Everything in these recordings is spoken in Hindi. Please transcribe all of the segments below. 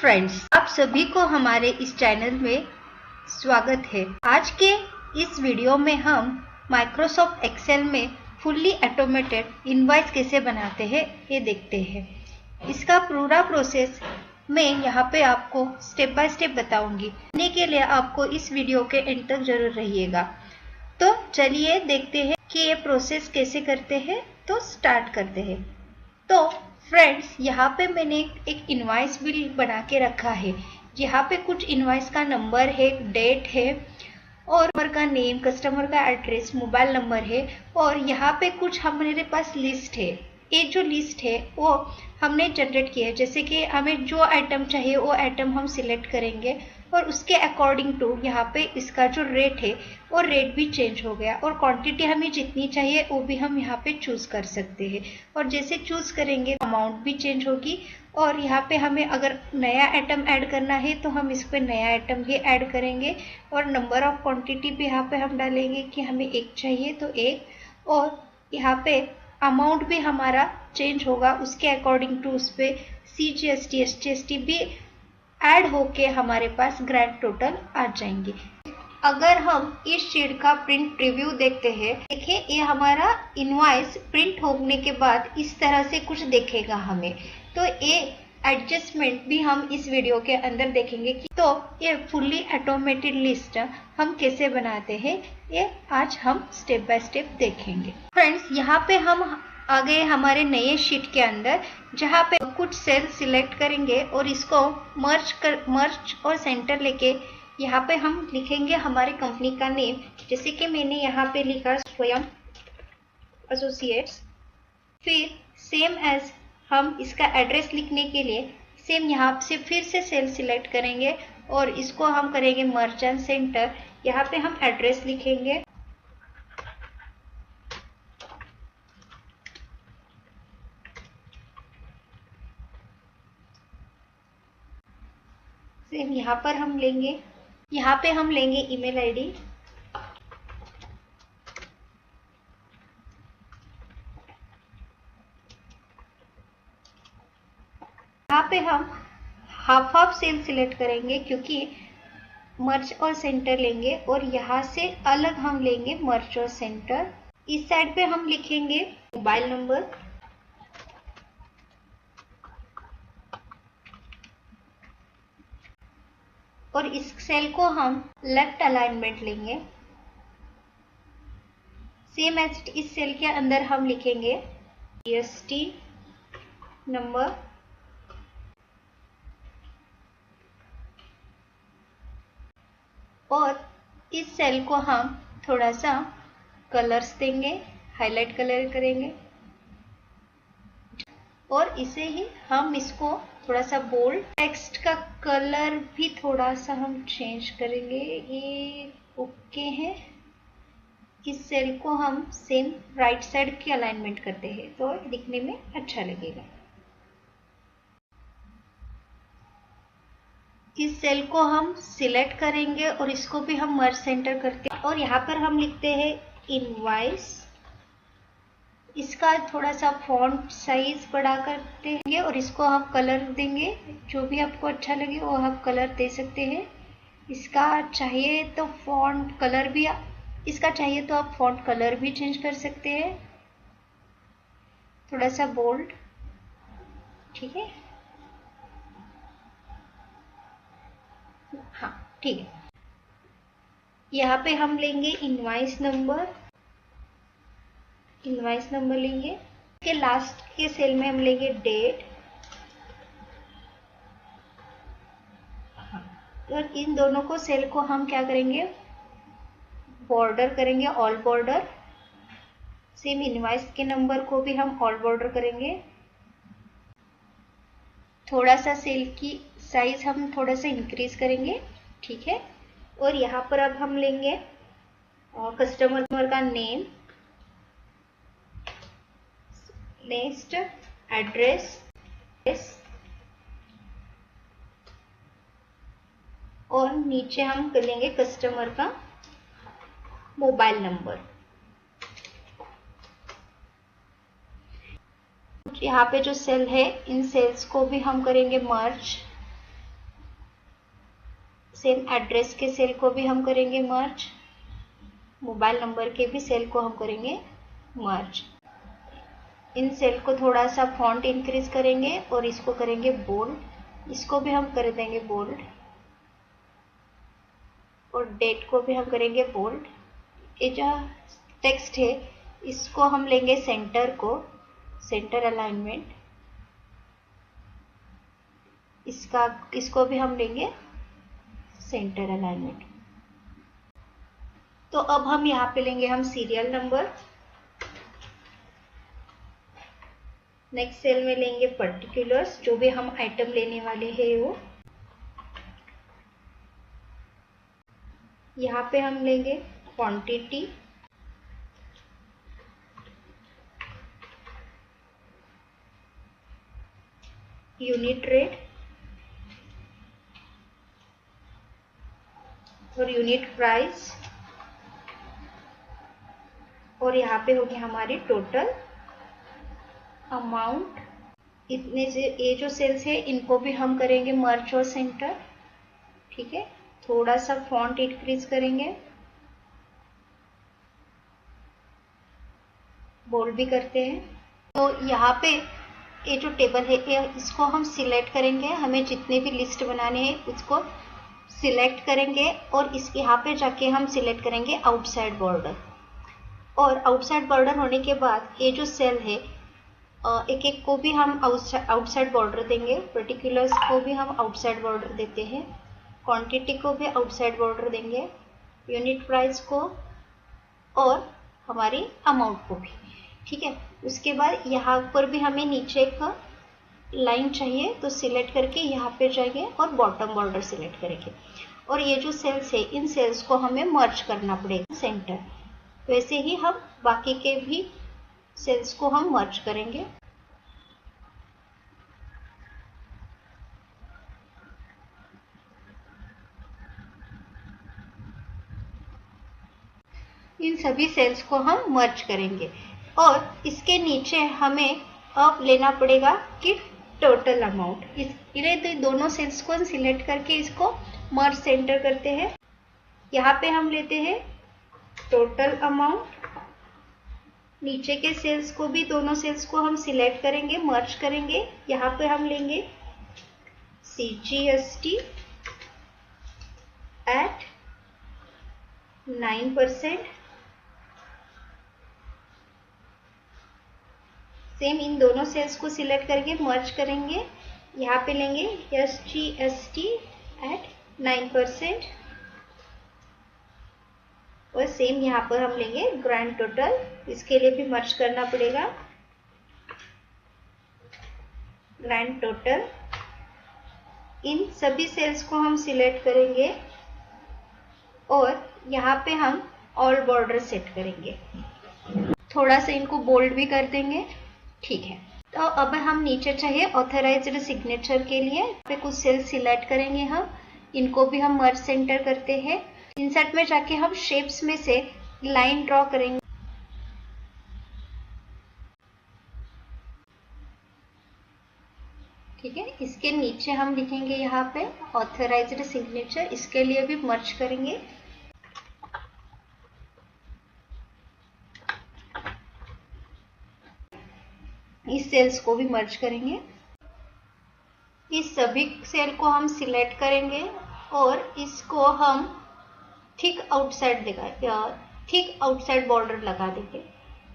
फ्रेंड्स, आप सभी को हमारे इस चैनल में स्वागत है। आज के इस वीडियो में हम माइक्रोसॉफ्ट एक्सेल में फुल्ली ऑटोमेटेड इनवॉइस कैसे बनाते हैं ये देखते हैं। इसका पूरा प्रोसेस मैं यहाँ पे आपको स्टेप बाय स्टेप बताऊंगी। जानने के लिए आपको इस वीडियो के एंड तक जरूर रहिएगा। तो चलिए देखते हैं कि ये प्रोसेस कैसे करते हैं। तो स्टार्ट करते हैं। तो फ्रेंड्स, यहाँ पे मैंने एक इनवॉइस बिल बना के रखा है। यहाँ पे कुछ इनवॉइस का नंबर है, डेट है और कस्टमर का नेम, कस्टमर का एड्रेस, मोबाइल नंबर है और यहाँ पे कुछ हमारे पास लिस्ट है। ये जो लिस्ट है वो हमने जनरेट किया है। जैसे कि हमें जो आइटम चाहिए वो आइटम हम सिलेक्ट करेंगे और उसके अकॉर्डिंग टू यहाँ पे इसका जो रेट है वो रेट भी चेंज हो गया और क्वांटिटी हमें जितनी चाहिए वो भी हम यहाँ पे चूज कर सकते हैं। और जैसे चूज करेंगे अमाउंट भी चेंज होगी और यहाँ पे हमें अगर नया आइटम ऐड करना है तो हम इस पर नया आइटम भी ऐड करेंगे और नंबर ऑफ क्वांटिटी भी यहाँ पे हम डालेंगे कि हमें एक चाहिए तो एक। और यहाँ पे अमाउंट भी हमारा चेंज होगा, उसके अकॉर्डिंग टू उस पर CGST SGST भी ऐड होके हमारे पास ग्रैंड टोटल आ जाएंगे। अगर हम इस शीट का प्रिंट प्रीव्यू देखते हैं, देखिए ये हमारा इनवॉइस प्रिंट होने के बाद इस तरह से कुछ दिखेगा हमें। तो ये एडजस्टमेंट भी हम इस वीडियो के अंदर देखेंगे कि तो ये फुल्ली ऑटोमेटेड लिस्ट हम कैसे बनाते हैं, ये आज हम स्टेप बाय स्टेप देखेंगे। फ्रेंड्स, यहाँ पे हम आ गए हमारे नए शीट के अंदर, जहाँ पे कुछ सेल सिलेक्ट करेंगे और इसको मर्ज और सेंटर लेके यहाँ पे हम लिखेंगे हमारे कंपनी का नेम। जैसे कि मैंने यहाँ पे लिखा स्वयं एसोसिएट्स। फिर सेम एज हम इसका एड्रेस लिखने के लिए सेम यहाँ से फिर से सेल सिलेक्ट करेंगे और इसको हम करेंगे मर्ज एंड सेंटर। यहाँ पे हम एड्रेस लिखेंगे सेम यहाँ पर हम लेंगे, यहाँ पे हम लेंगे ईमेल आईडी। यहाँ पे हम हाफ सेल सिलेक्ट करेंगे क्योंकि मर्ज और सेंटर लेंगे और यहाँ से अलग हम लेंगे मर्ज और सेंटर। इस साइड पे हम लिखेंगे मोबाइल नंबर और इस सेल को हम लेफ्ट अलाइनमेंट लेंगे। सेम एज इस सेल के अंदर हम लिखेंगे GST नंबर और इस सेल को हम थोड़ा सा कलर्स देंगे, हाईलाइट कलर करेंगे और इसे ही हम इसको थोड़ा सा बोल्ड, टेक्स्ट का कलर भी थोड़ा सा हम चेंज करेंगे। ये ओके है। इस सेल को हम सेम राइट साइड की अलाइनमेंट करते हैं तो दिखने में अच्छा लगेगा। इस सेल को हम सिलेक्ट करेंगे और इसको भी हम मर्ज सेंटर करते हैं और यहाँ पर हम लिखते हैं इनवॉइस। इसका थोड़ा सा फॉन्ट साइज बड़ा करते हैं और इसको हम कलर देंगे। जो भी आपको अच्छा लगे वो आप कलर दे सकते हैं। इसका चाहिए तो फॉन्ट कलर भी, इसका चाहिए तो आप फॉन्ट कलर भी चेंज कर सकते हैं, थोड़ा सा बोल्ड। ठीक है, हाँ ठीक है। यहाँ पे हम लेंगे इनवॉइस नंबर लेंगे। के लास्ट के सेल में हम लेंगे डेट और इन दोनों को सेल को हम क्या करेंगे, बॉर्डर करेंगे, ऑल बॉर्डर। सेम इनवॉइस के नंबर को भी हम ऑल बॉर्डर करेंगे। थोड़ा सा सेल की साइज हम थोड़ा सा इंक्रीज करेंगे। ठीक है, और यहाँ पर अब हम लेंगे कस्टमर का नेम, नेक्स्ट एड्रेस और नीचे हम लेंगे कस्टमर का मोबाइल नंबर। यहाँ पे जो सेल है इन सेल्स को भी हम करेंगे मर्ज सेम एड्रेस के सेल को भी हम करेंगे मर्ज, मोबाइल नंबर के भी सेल को हम करेंगे मर्ज। इन सेल को थोड़ा सा फॉन्ट इंक्रीज करेंगे और इसको करेंगे बोल्ड, इसको भी हम कर देंगे बोल्ड और डेट को भी हम करेंगे बोल्ड। ये जो टेक्स्ट है इसको हम लेंगे सेंटर को, सेंटर अलाइनमेंट, इसको भी हम लेंगे सेंटर अलाइनमेंट। तो अब हम यहाँ पे लेंगे हम सीरियल नंबर, नेक्स्ट सेल में लेंगे पर्टिकुलर्स, जो भी हम आइटम लेने वाले हैं वो, यहाँ पे हम लेंगे क्वांटिटी, यूनिट रेट और यूनिट प्राइस, और यहाँ पे होगी हमारी टोटल अमाउंट। इतने से ये जो सेल्स है इनको भी हम करेंगे मर्ज और सेंटर। ठीक है, थोड़ा सा फॉन्ट इंक्रीज करेंगे, बोल्ड भी करते हैं। तो यहाँ पे ये जो टेबल है इसको हम सिलेक्ट करेंगे, हमें जितने भी लिस्ट बनाने हैं उसको सिलेक्ट करेंगे और इस यहाँ पे जाके हम सिलेक्ट करेंगे आउटसाइड बॉर्डर। और आउटसाइड बॉर्डर होने के बाद ये जो सेल है एक एक को भी हम आउटसाइड बॉर्डर देंगे, पर्टिकुलर्स को भी हम आउटसाइड बॉर्डर देते हैं, क्वांटिटी को भी आउटसाइड बॉर्डर देंगे, यूनिट प्राइस को और हमारी अमाउंट को भी। ठीक है, उसके बाद यहाँ पर भी हमें नीचे एक लाइन चाहिए तो सिलेक्ट करके यहाँ पे जाएंगे और बॉटम बॉर्डर सिलेक्ट करेंगे। और ये जो सेल्स है इन सेल्स को हमें मर्ज करना पड़ेगा सेंटर, वैसे ही हम बाकी के भी सेल्स को हम मर्ज करेंगे। इन सभी सेल्स को हम मर्ज करेंगे और इसके नीचे हमें अब लेना पड़ेगा कि टोटल अमाउंट। इसलिए दोनों सेल्स को सिलेक्ट करके इसको मर्ज सेंटर करते हैं। यहाँ पे हम लेते हैं टोटल अमाउंट, नीचे के सेल्स को भी दोनों सेल्स को हम सिलेक्ट करेंगे, मर्ज करेंगे। यहाँ पे हम लेंगे CGST at 9%। सेम इन दोनों सेल्स को सिलेक्ट करके मर्ज करेंगे। यहाँ पे लेंगे SGST at 9% और सेम यहाँ पर हम लेंगे ग्रैंड टोटल, इसके लिए भी मर्ज करना पड़ेगा ग्रैंड टोटल। इन सभी सेल्स को हम सिलेक्ट करेंगे और यहाँ पे हम ऑल बॉर्डर सेट करेंगे, थोड़ा सा इनको बोल्ड भी कर देंगे। ठीक है, तो अब हम नीचे चाहिए ऑथराइज्ड सिग्नेचर के लिए पे कुछ सेल्स सिलेक्ट करेंगे, हम इनको भी हम मर्ज सेंटर करते हैं। इंसर्ट में जाके हम शेप्स में से लाइन ड्रॉ करेंगे। ठीक है, इसके नीचे हम लिखेंगे यहाँ पे ऑथराइज्ड सिग्नेचर, इसके लिए भी मर्ज करेंगे। इस सेल्स को भी मर्ज करेंगे। इस सभी सेल को हम सिलेक्ट करेंगे और इसको हम ठीक आउटसाइड बॉर्डर लगा देंगे।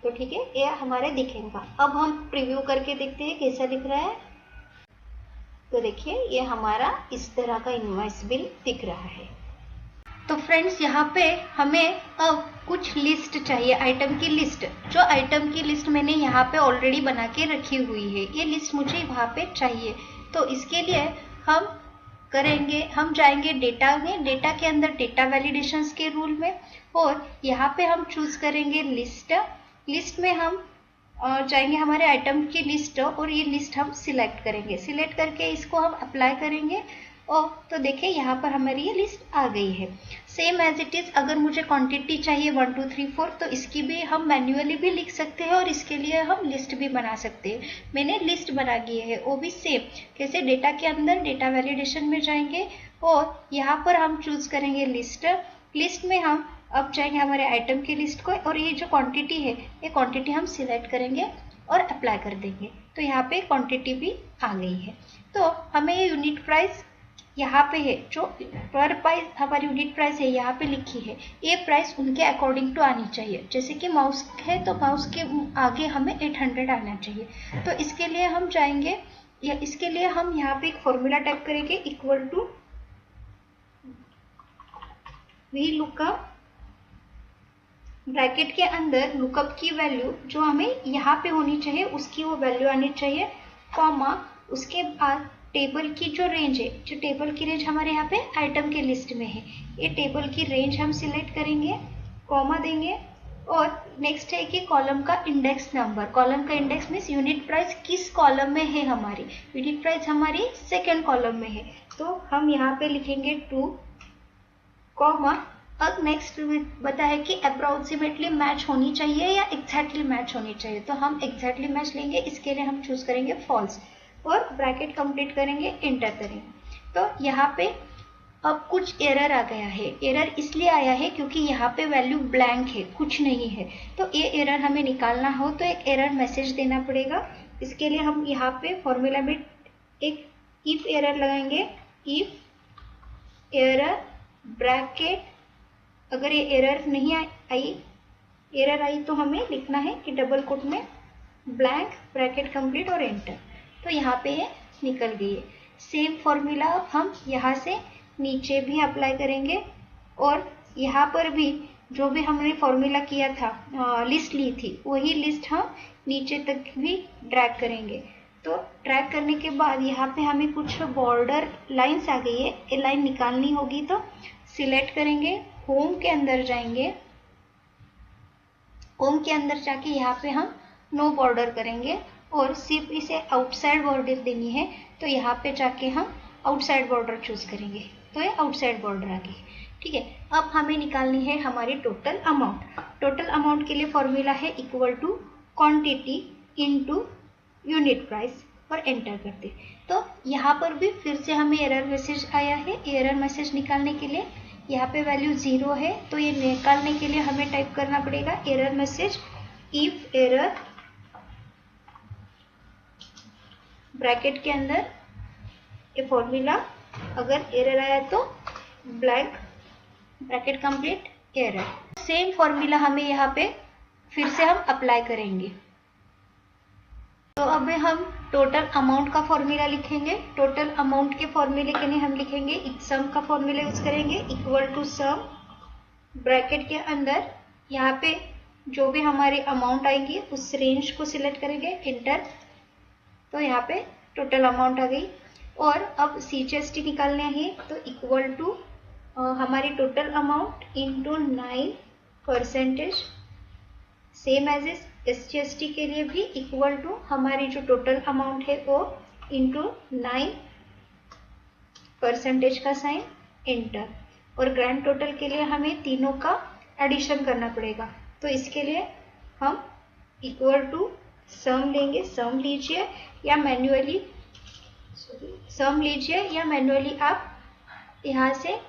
तो ठीक है, ये हमारे दिखेगा। अब हम प्रीव्यू करके देखते हैं कैसा दिख रहा है। तो देखिए ये हमारा इस तरह का इनवॉइस बिल दिख रहा है। तो फ्रेंड्स यहाँ पे हमें अब कुछ लिस्ट चाहिए, आइटम की लिस्ट। जो आइटम की लिस्ट मैंने यहाँ पे ऑलरेडी बना के रखी हुई है, ये लिस्ट मुझे वहाँ पे चाहिए। तो इसके लिए हम जाएंगे डेटा में, डेटा के अंदर डेटा वैलिडेशंस के रूल में, और यहाँ पे हम चूज करेंगे लिस्ट। लिस्ट में हम जाएंगे हमारे आइटम की लिस्ट और ये लिस्ट हम सिलेक्ट करेंगे। सिलेक्ट करके इसको हम अप्लाई करेंगे और तो देखिए यहाँ पर हमारी ये लिस्ट आ गई है। सेम एज इट इज अगर मुझे क्वांटिटी चाहिए 1 2 3 4 तो इसकी भी हम मैन्युअली भी लिख सकते हैं और इसके लिए हम लिस्ट भी बना सकते हैं। मैंने लिस्ट बना दी है, वो भी सेम कैसे, डेटा के अंदर डेटा वैलिडेशन में जाएंगे और यहाँ पर हम चूज करेंगे लिस्ट। लिस्ट में हम अब जाएंगे हमारे आइटम की लिस्ट को और ये जो क्वांटिटी है ये क्वांटिटी हम सिलेक्ट करेंगे और अप्लाई कर देंगे। तो यहाँ पे क्वांटिटी भी आ गई है। तो हमें ये यूनिट प्राइस यहाँ पे है, जो पर प्राइस हमारी यूनिट प्राइस है यहाँ पे लिखी है, ये प्राइस उनके अकॉर्डिंग टू आनी चाहिए। जैसे कि माउस है तो माउस के आगे हमें 800 आना चाहिए। तो इसके लिए हम जाएंगे या इसके लिए हम यहाँ पे एक फॉर्मूला टाइप करेंगे equal to V lookup, bracket के अंदर लुकअप की वैल्यू जो हमें यहाँ पे होनी चाहिए उसकी वो वैल्यू आनी चाहिए, कॉमा उसके बाद टेबल की जो रेंज है, जो टेबल की रेंज हमारे यहाँ पे आइटम के लिस्ट में है, ये टेबल की रेंज हम सिलेक्ट करेंगे, कॉमा देंगे और नेक्स्ट है कि कॉलम का इंडेक्स नंबर। कॉलम का इंडेक्स मीन्स यूनिट प्राइस किस कॉलम में है हमारी, यूनिट प्राइस हमारी सेकेंड कॉलम में है तो हम यहाँ पे लिखेंगे 2, कॉमा अब नेक्स्ट बता है कि अप्रोक्सीमेटली मैच होनी चाहिए या एग्जैक्टली मैच होनी चाहिए, तो हम एग्जैक्टली मैच लेंगे, इसके लिए हम चूज करेंगे फॉल्स और ब्रैकेट कंप्लीट करेंगे, एंटर करेंगे। तो यहाँ पे अब कुछ एरर आ गया है। एरर इसलिए आया है क्योंकि यहाँ पे वैल्यू ब्लैंक है, कुछ नहीं है। तो ये एरर हमें निकालना हो तो एक एरर मैसेज देना पड़ेगा। इसके लिए हम यहाँ पे फॉर्मूला में एक इफ एरर लगाएंगे, इफ एरर ब्रैकेट, अगर ये एरर नहीं आई, एरर आई तो हमें लिखना है कि डबल कोट में ब्लैंक ब्रैकेट कंप्लीट और एंटर। तो यहाँ पे ये निकल गई है। सेम फॉर्मूला हम यहाँ से नीचे भी अप्लाई करेंगे और यहाँ पर भी जो भी हमने फॉर्मूला किया था, लिस्ट ली थी, वही लिस्ट हम नीचे तक भी ड्रैग करेंगे। तो ड्रैग करने के बाद यहाँ पे हमें कुछ बॉर्डर लाइन्स आ गई है, ये लाइन निकालनी होगी तो सिलेक्ट करेंगे, होम के अंदर जाएंगे, होम के अंदर जाके यहाँ पे हम नो बॉर्डर करेंगे और सिर्फ इसे आउटसाइड बॉर्डर देनी है तो यहाँ पे जाके हम आउटसाइड बॉर्डर चूज करेंगे। तो ये आउटसाइड बॉर्डर आ गई। ठीक है, अब हमें निकालनी है हमारी टोटल अमाउंट। टोटल अमाउंट के लिए फॉर्मूला है equal to quantity into unit price और एंटर करते। तो यहाँ पर भी फिर से हमें एरर मैसेज आया है। एरर मैसेज निकालने के लिए यहाँ पे वैल्यू 0 है तो ये निकालने के लिए हमें टाइप करना पड़ेगा error message if error, bracket के अंदर ये फॉर्मूला, अगर एरर आया तो blank bracket complete error. Same formula हमें यहाँ पे फिर से हम अप्लाई करेंगे। तो अब हम टोटल अमाउंट का फॉर्मूला लिखेंगे। टोटल अमाउंट के फॉर्मूले के लिए हम लिखेंगे सम का फॉर्मूला यूज करेंगे इक्वल टू सम, ब्रैकेट के अंदर यहाँ पे जो भी हमारी अमाउंट आएंगी उस रेंज को सिलेक्ट करेंगे, एंटर। तो यहाँ पे टोटल अमाउंट आ गई। और अब CGST निकालने हैं तो इक्वल टू हमारी total amount into 9%, same as SGST के लिए भी इक्वल टू हमारी जो टोटल अमाउंट है वो इंटू 9% का साइन, एंटर। और ग्रैंड टोटल के लिए हमें तीनों का एडिशन करना पड़ेगा। तो इसके लिए हम इक्वल टू सम लेंगे, सम लीजिए या मैन्युअली, सम लीजिए या मैन्युअली आप यहाँ से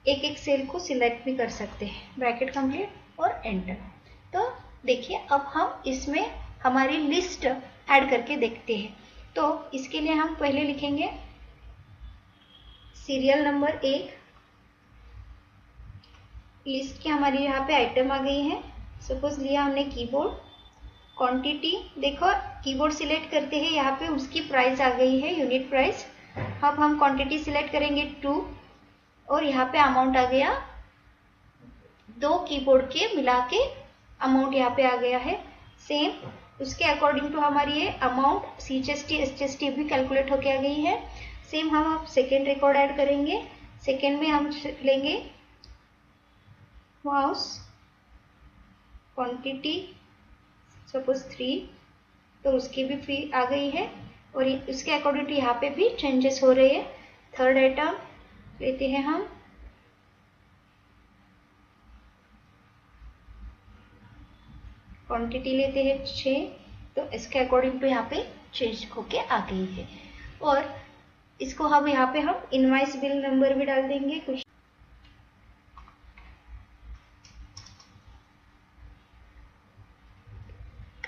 एक एक सेल को सिलेक्ट भी कर सकते हैं, ब्रैकेट कंप्लीट और एंटर। तो देखिए अब हम इसमें हमारी लिस्ट ऐड करके देखते हैं। तो इसके लिए हम पहले लिखेंगे सीरियल नंबर 1, लिस्ट की हमारी यहाँ पे आइटम आ गई है। सपोज लिया हमने कीबोर्ड, क्वांटिटी देखो कीबोर्ड सिलेक्ट करते हैं, यहाँ पे उसकी प्राइस आ गई है, यूनिट प्राइस। अब हम क्वांटिटी सिलेक्ट करेंगे 2 और यहाँ पे अमाउंट आ गया, 2 कीबोर्ड के मिला के अमाउंट यहाँ पे आ गया है। सेम उसके अकॉर्डिंग टू हमारी ये अमाउंट CGST SGST भी कैलकुलेट होके आ गई है। सेम हम अब सेकेंड रिकॉर्ड ऐड करेंगे। सेकेंड में हम लेंगे माउस, क्वांटिटी सपोज 3, तो उसकी भी फी आ गई है और उसके अकॉर्डिंग टू यहाँ पे भी चेंजेस हो रहे हैं। थर्ड आइटम लेते हैं हम क्वांटिटी लेते हैं 6, तो इसके अकॉर्डिंग टू यहाँ पे चेंज होके आ गई है। और इसको हम यहाँ पे हम इनवॉइस बिल नंबर भी डाल देंगे कुछ।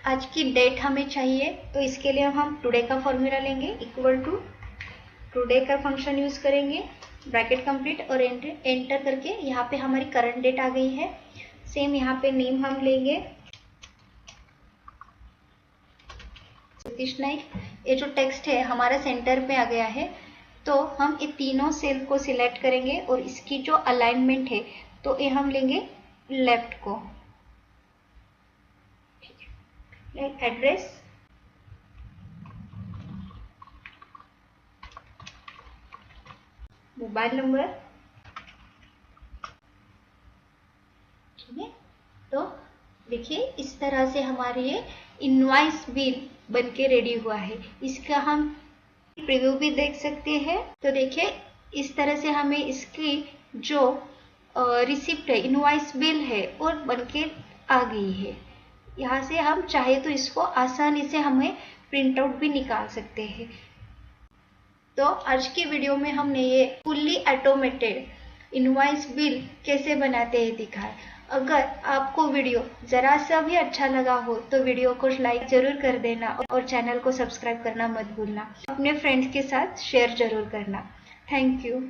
आज की डेट हमें चाहिए, तो इसके लिए हम टुडे का फॉर्मूला लेंगे, इक्वल टू टुडे का फंक्शन यूज करेंगे, ब्रैकेट कंप्लीट और एंटर करके यहाँ पे हमारी करंट डेट आ गई है। सेम यहाँ पे नेम हम लेंगे सतीश नाइक। ये जो टेक्स्ट है हमारा सेंटर पे आ गया है, तो हम ये तीनों सेल को सिलेक्ट करेंगे और इसकी जो अलाइनमेंट है तो ये हम लेंगे लेफ्ट को। एड्रेस, मोबाइल नंबर, ठीक है। तो देखिए इस तरह से हमारे ये इनवॉइस बिल बनके रेडी हुआ है। इसका हम प्रीव्यू भी देख सकते हैं। तो देखिए इस तरह से हमें इसकी जो रिसिप्ट है, इनवॉइस बिल है, और बनके आ गई है। यहाँ से हम चाहे तो इसको आसानी से हमें प्रिंट आउट भी निकाल सकते हैं। तो आज की वीडियो में हमने ये फुल्ली ऑटोमेटेड इनवॉइस बिल कैसे बनाते हैं दिखाया। अगर आपको वीडियो जरा सा भी अच्छा लगा हो तो वीडियो को लाइक जरूर कर देना और चैनल को सब्सक्राइब करना मत भूलना। अपने फ्रेंड्स के साथ शेयर जरूर करना। Thank you.